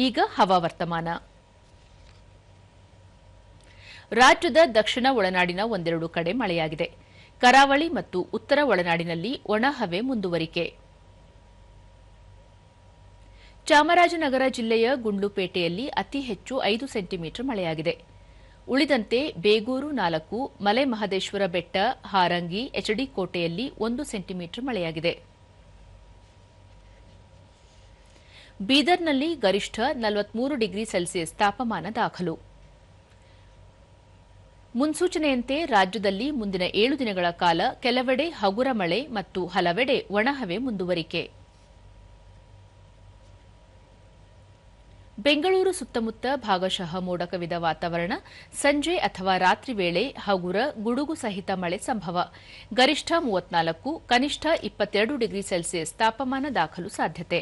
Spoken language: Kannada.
ಈಗ ಹವಾವರ್ತಮಾನ. ರಾಜ್ಯದ ದಕ್ಷಿಣ ಒಳನಾಡಿನ ಒಂದೆರಡು ಕಡೆ ಮಳೆಯಾಗಿದೆ. ಕರಾವಳಿ ಮತ್ತು ಉತ್ತರ ಒಳನಾಡಿನಲ್ಲಿ ಒಣಹವೆ ಮುಂದುವರಿಕೆ. ಚಾಮರಾಜನಗರ ಜಿಲ್ಲೆಯ ಗುಂಡ್ಲುಪೇಟೆಯಲ್ಲಿ ಅತಿ ಹೆಚ್ಚು 5 ಸೆಂಟಿಮೀಟರ್ ಮಳೆಯಾಗಿದೆ. ಉಳಿದಂತೆ ಬೇಗೂರು 4, ಮಲೆ ಮಹದೇಶ್ವರ ಬೆಟ್ಟ, ಹಾರಂಗಿ, ಎಚ್ಡಿ ಕೋಟೆಯಲ್ಲಿ 1 ಸೆಂಟಿಮೀಟರ್ ಮಳೆಯಾಗಿದೆ. ಬೀದರ್ನಲ್ಲಿ ಗರಿಷ್ಠ 43 ಡಿಗ್ರಿ ಸೆಲ್ಸಿಯಸ್ ತಾಪಮಾನ ದಾಖಲು. ಮುನ್ಸೂಚನೆಯಂತೆ ರಾಜ್ಯದಲ್ಲಿ ಮುಂದಿನ 7 ದಿನಗಳ ಕಾಲ ಕೆಲವೆಡೆ ಹಗುರ ಮಳೆ ಮತ್ತು ಹಲವೆಡೆ ಒಣಹವೆ ಮುಂದುವರಿಕೆ. ಬೆಂಗಳೂರು ಸುತ್ತಮುತ್ತ ಭಾಗಶಃ ಮೋಡ ಕವಿದ ವಾತಾವರಣ. ಸಂಜೆ ಅಥವಾ ರಾತ್ರಿ ವೇಳೆ ಹಗುರ ಗುಡುಗು ಸಹಿತ ಮಳೆ ಸಂಭವ. ಗರಿಷ್ಠ 34, ಕನಿಷ್ಠ 22 ಡಿಗ್ರಿ ಸೆಲ್ಸಿಯಸ್ ತಾಪಮಾನ ದಾಖಲು ಸಾಧ್ಯತೆ.